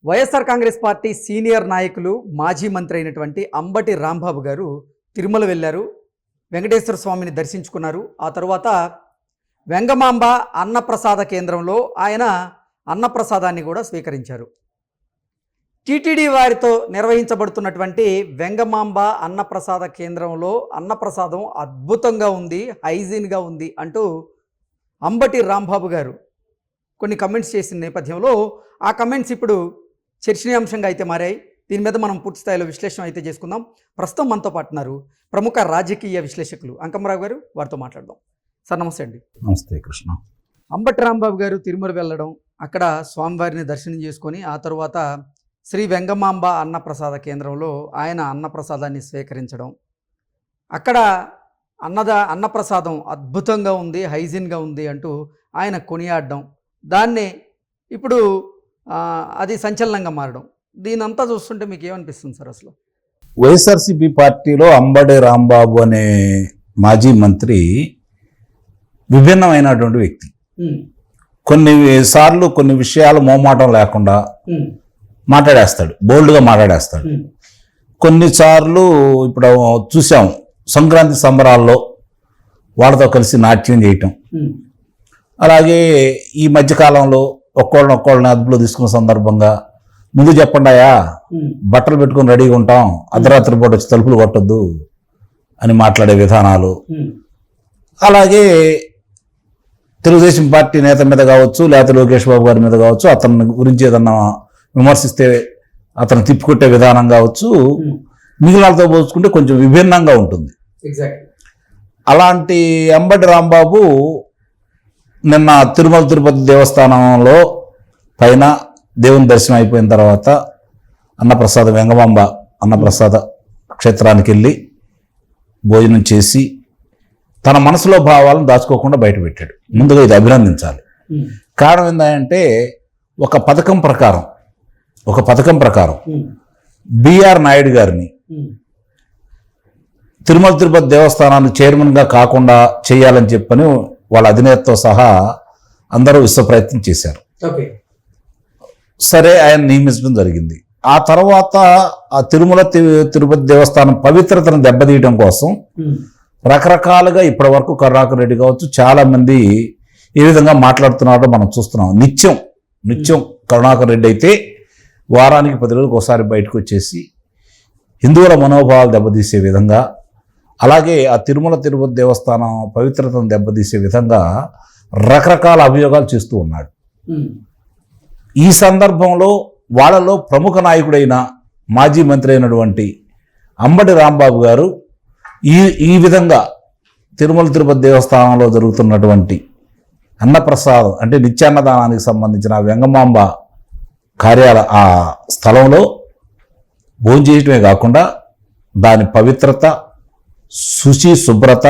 YSR Congress party senior నాయకులు మాజీ మంత్రి అయినటువంటి అంబటి రాంబాబు గారు తిరుమల వెళ్ళారు. వెంకటేశ్వర స్వామిని దర్శించుకున్నారు. ఆ తరువాత వెంగమాంబ అన్నప్రసాద కేంద్రంలో ఆయన అన్నప్రసాదాన్ని కూడా స్వీకరించారు. టీటీడీ వారితో నిర్వహించబడుతున్నటువంటి వెంగమాంబ అన్నప్రసాద కేంద్రంలో అన్నప్రసాదం అద్భుతంగా ఉంది, హైజీన్గా ఉంది అంటూ అంబటి రాంబాబు గారు కొన్ని కమెంట్స్ చేసిన నేపథ్యంలో ఆ కమెంట్స్ ఇప్పుడు చర్చనీయాంశంగా అయితే మారాయి. దీని మీద మనం పూర్తి స్థాయిలో విశ్లేషణ అయితే చేసుకుందాం. ప్రస్తుతం మనతో పాటు ఉన్నారు ప్రముఖ రాజకీయ విశ్లేషకులు అంకమరావు గారు. వారితో మాట్లాడదాం. సార్ నమస్తే అండి. నమస్తే కృష్ణ. అంబటి రాంబాబు గారు తిరుమల వెళ్ళడం, అక్కడ స్వామివారిని దర్శనం చేసుకొని ఆ తర్వాత శ్రీ వెంగమాంబ అన్నప్రసాద కేంద్రంలో ఆయన అన్నప్రసాదాన్ని స్వీకరించడం, అక్కడ అన్నప్రసాదం అద్భుతంగా ఉంది, హైజీన్గా ఉంది అంటూ ఆయన కొనియాడడం, దాన్ని ఇప్పుడు అది సంచలనంగా మారడం, దీనంతా చూస్తుంటే మీకు ఏమనిపిస్తుంది సార్? అసలు వైఎస్ఆర్సీపీ పార్టీలో అంబటి రాంబాబు అనే మాజీ మంత్రి విభిన్నమైనటువంటి వ్యక్తి. కొన్నిసార్లు కొన్ని విషయాలు మోమాటం లేకుండా మాట్లాడేస్తాడు, బోల్డ్గా మాట్లాడేస్తాడు. కొన్నిసార్లు ఇప్పుడు చూసాం సంక్రాంతి సంబరాల్లో వాళ్ళతో కలిసి నాట్యం చేయటం. అలాగే ఈ మధ్యకాలంలో ఒక్కోళ్ళని అదుపులో తీసుకున్న సందర్భంగా ముందు చెప్పండాయా, బట్టలు పెట్టుకుని రెడీగా ఉంటాం, అర్ధరాత్రి పూట వచ్చి తలుపులు కొట్టద్దు అని మాట్లాడే విధానాలు. అలాగే తెలుగుదేశం పార్టీ నేత మీద కావచ్చు, లేకపోతే లోకేష్ బాబు గారి మీద కావచ్చు, అతని గురించి ఏదన్నా విమర్శిస్తే అతను తిప్పికొట్టే విధానం కావచ్చు, మిగిలినతో పోల్చుకుంటే కొంచెం విభిన్నంగా ఉంటుంది. అలాంటి అంబటి రాంబాబు నిన్న తిరుమల తిరుపతి దేవస్థానంలో పైన దేవుని దర్శనం అయిపోయిన తర్వాత అన్నప్రసాద వెంగమాంబ అన్నప్రసాద క్షేత్రానికి వెళ్ళి భోజనం చేసి తన మనసులో భావాలను దాచుకోకుండా బయటపెట్టాడు. ముందుగా ఇది అభినందించాలి. కారణం ఏంటంటే ఒక పథకం ప్రకారం బిఆర్ నాయుడు గారిని తిరుమల తిరుపతి దేవస్థానానికి చైర్మన్గా కాకుండా చేయాలని చెప్పని వాళ్ళ అధినేతతో సహా అందరూ విశ్వ ప్రయత్నం చేశారు. సరే, ఆయన నియమించడం జరిగింది. ఆ తర్వాత ఆ తిరుమల తిరుపతి దేవస్థానం పవిత్రతను దెబ్బతీయడం కోసం రకరకాలుగా ఇప్పటి వరకు కరుణాకర్ రెడ్డి కావచ్చు, చాలా మంది ఏ విధంగా మాట్లాడుతున్నారో మనం చూస్తున్నాం. నిత్యం కరుణాకర్ రెడ్డి అయితే వారానికి 10 రోజులకు ఒకసారి బయటకు వచ్చేసి హిందువుల మనోభావాలు దెబ్బతీసే విధంగా, అలాగే ఆ తిరుమల తిరుపతి దేవస్థానం పవిత్రతను దెబ్బతీసే విధంగా రకరకాల అభియోగాలు చేస్తూ ఉన్నాడు. ఈ సందర్భంలో వాళ్ళలో ప్రముఖ నాయకుడైన మాజీ మంత్రి అయినటువంటి అంబటి రాంబాబు గారు ఈ విధంగా తిరుమల తిరుపతి దేవస్థానంలో జరుగుతున్నటువంటి అన్నప్రసాదం అంటే నిత్యాన్నదానానికి సంబంధించిన వెంగమాంబ ఆ స్థలంలో భోజనం చేయటమే కాకుండా దాని పవిత్రత, శుభ్రత,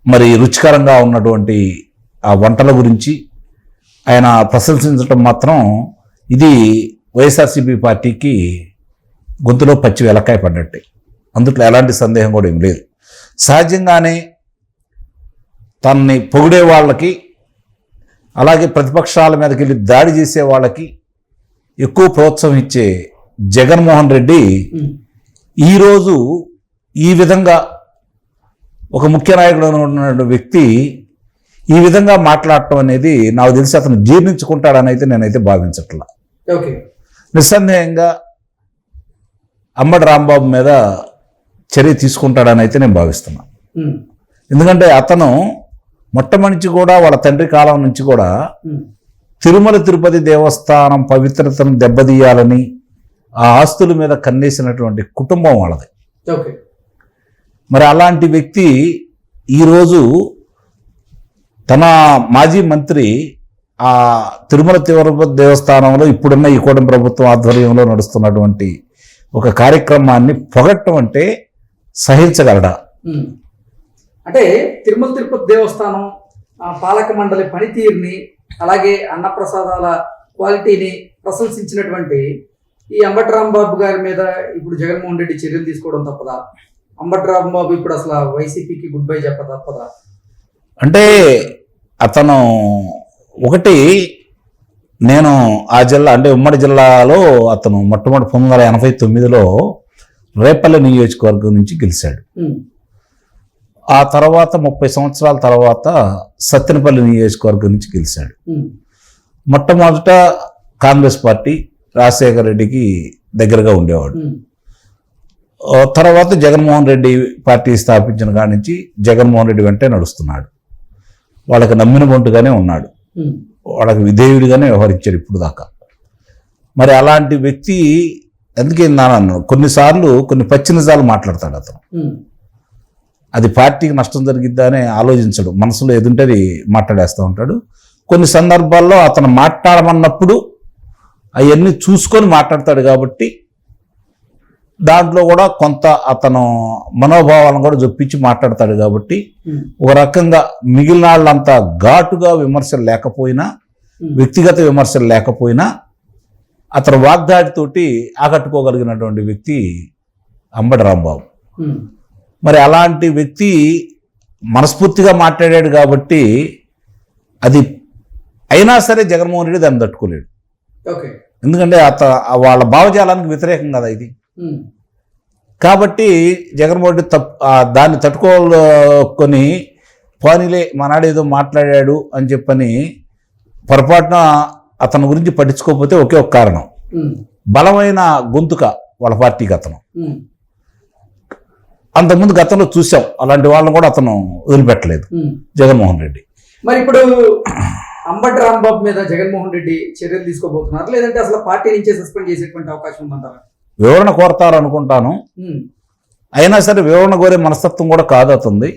మరి రుచికరంగా ఉన్నటువంటి ఆ వంటల గురించి ఆయన ప్రశంసించడం మాత్రం ఇది వైఎస్ఆర్సీపీ పార్టీకి గొంతులో పచ్చి వెలక్కాయ పడ్డట్టే. అందుట్లో ఎలాంటి సందేహం కూడా ఏం లేదు. సహజంగానే తనని పొగిడే వాళ్ళకి, అలాగే ప్రతిపక్షాల మీదకి వెళ్ళి దాడి చేసే వాళ్ళకి ఎక్కువ ప్రోత్సాహం ఇచ్చే జగన్మోహన్ రెడ్డి ఈరోజు ఈ విధంగా ఒక ముఖ్య నాయకుడు ఉన్న వ్యక్తి ఈ విధంగా మాట్లాడటం అనేది నాకు తెలిసి అతను జీర్ణించుకుంటాడని అయితే నేనైతే భావించట్లా. నిస్సందేహంగా అంబటి రాంబాబు మీద చర్య తీసుకుంటాడని అయితే నేను భావిస్తున్నా. ఎందుకంటే అతను మొట్టమొదటి కూడా వాళ్ళ తండ్రి కాలం నుంచి కూడా తిరుమల తిరుపతి దేవస్థానం పవిత్రతను దెబ్బతీయాలని ఆ ఆస్తుల మీద కన్నేసినటువంటి కుటుంబం వాళ్ళది. మరి అలాంటి వ్యక్తి ఈరోజు తన మాజీ మంత్రి ఆ తిరుమల తిరుపతి దేవస్థానంలో ఇప్పుడున్న ఈ కూటమి ప్రభుత్వం ఆధ్వర్యంలో నడుస్తున్నటువంటి ఒక కార్యక్రమాన్ని పొగట్టం అంటే సహించగలడా? అంటే తిరుమల తిరుపతి దేవస్థానం పాలక మండలి పనితీరుని, అలాగే అన్నప్రసాదాల క్వాలిటీని ప్రశంసించినటువంటి ఈ అంబటి రాంబాబు గారి మీద ఇప్పుడు జగన్మోహన్ రెడ్డి చర్యలు తీసుకోవడం తప్పదా? అంబటి రాంబాబు ఇప్పుడు అసలు వైసీపీకి గుడ్ బై చెప్పదా? అంటే అతను ఒకటి నేను ఆ జిల్లా అంటే ఉమ్మడి జిల్లాలో అతను మొట్టమొదటి 1989లో రేపల్లె నియోజకవర్గం నుంచి గెలిచాడు. ఆ తర్వాత 30 సంవత్సరాల తర్వాత సత్తెనపల్లి నియోజకవర్గం నుంచి గెలిచాడు. మొట్టమొదట కాంగ్రెస్ పార్టీ రాజశేఖర రెడ్డికి దగ్గరగా ఉండేవాడు. తర్వాత జగన్మోహన్ రెడ్డి పార్టీ స్థాపించిన కాడి నుంచి జగన్మోహన్ రెడ్డి వెంటే నడుస్తున్నాడు. వాళ్ళకి నమ్మిన బొంటుగానే ఉన్నాడు, వాళ్ళకి విధేయుడిగానే వ్యవహరించాడు ఇప్పుడు దాకా. మరి అలాంటి వ్యక్తి ఎందుకే నాన్న కొన్నిసార్లు కొన్ని పచ్చి నిజాలు మాట్లాడతాడు అతను. అది పార్టీకి నష్టం జరిగిద్దా అని ఆలోచించడు, మనసులో ఎదుంటది మాట్లాడేస్తూ ఉంటాడు. కొన్ని సందర్భాల్లో అతను మాట్లాడమన్నప్పుడు అవన్నీ చూసుకొని మాట్లాడతాడు కాబట్టి దాంట్లో కూడా కొంత అతను మనోభావాలను కూడా జొప్పించి మాట్లాడతాడు కాబట్టి ఒక రకంగా మిగిలిన వాళ్ళంతా ఘాటుగా విమర్శలు లేకపోయినా, వ్యక్తిగత విమర్శలు లేకపోయినా అతను వాగ్దాడితోటి ఆకట్టుకోగలిగినటువంటి వ్యక్తి అంబటి రాంబాబు. మరి అలాంటి వ్యక్తి మనస్ఫూర్తిగా మాట్లాడాడు కాబట్టి అది అయినా సరే జగన్మోహన్ రెడ్డి దాన్ని తట్టుకోలేడు. ఎందుకంటే వాళ్ళ భావజాలానికి వ్యతిరేకం కదా ఇది. కాబట్టి జగన్మోహన్ రెడ్డి దాన్ని తట్టుకోకొని పోనీలే మనాడు ఏదో మాట్లాడాడు అని చెప్పని పొరపాటున అతని గురించి పట్టించుకోకపోతే ఒకే ఒక కారణం, బలమైన గొంతుక వాళ్ళ పార్టీకి అతను. అంతకుముందు గతంలో చూసాం అలాంటి వాళ్ళని కూడా అతను వదిలిపెట్టలేదు జగన్మోహన్ రెడ్డి. మరి ఇప్పుడు అంబటి రాంబాబు మీద జగన్మోహన్ రెడ్డి చర్యలు తీసుకోబోతున్నారు, లేదంటే అసలు పార్టీ నుంచే సస్పెండ్ చేసేటువంటి అవకాశం ఉందంటారా? వివరణ కోరతారు అనుకుంటాను. అయినా సరే వివరణ కోరే మనస్తత్వం కూడా కాదు అతనిది,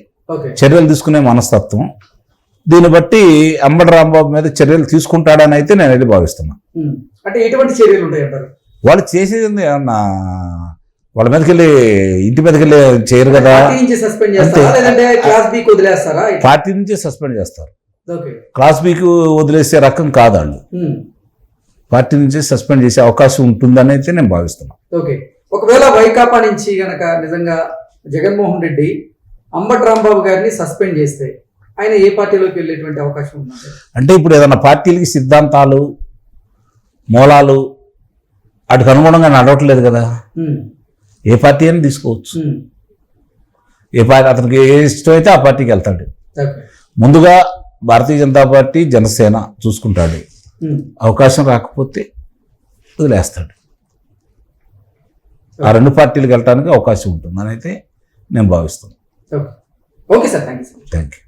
చర్యలు తీసుకునే మనస్తత్వం. దీన్ని బట్టి అంబటి రాంబాబు మీద చర్యలు తీసుకుంటాడని అయితే నేను అది భావిస్తున్నా. అంటే ఎటువంటి చర్యలు ఉంటాయంటారు? వాళ్ళు చేసేది ఏమన్నా వాళ్ళ మీదకి వెళ్ళి ఇంటి మీదకి వెళ్ళి చేయరు కదా, పార్టీ నుంచే సస్పెండ్ చేస్తారు. క్లాస్ బీకి వదిలేసే రకం కాదు వాళ్ళు, పార్టీ నుంచి సస్పెండ్ చేసే అవకాశం ఉంటుందని అయితే నేను భావిస్తున్నాను. ఓకే, ఒకవేళ వైకాపా నుంచి గనక నిజంగా జగన్మోహన్ రెడ్డి అంబటి రాంబాబు గారిని సస్పెండ్ చేస్తే ఆయన ఏ పార్టీలోకి వెళ్ళేటువంటి అవకాశం ఉంది? అంటే ఇప్పుడు ఏదైనా పార్టీలకి సిద్ధాంతాలు మూలాలు వాటికి అనుగుణంగా నడవట్లేదు కదా, ఏ పార్టీ అని తీసుకోవచ్చు. ఏ పార్టీ అతనికి ఏ ఇష్టం అయితే ఆ పార్టీకి వెళ్తాడు. ముందుగా భారతీయ జనతా పార్టీ జనసేన చూసుకుంటాడు, అవకాశం రాకపోతే వదిలేస్తాడు. ఆ రెండు పార్టీలకు వెళ్ళడానికి అవకాశం ఉంటుందని అయితే నేను భావిస్తున్నాను. Okay sir, thank you.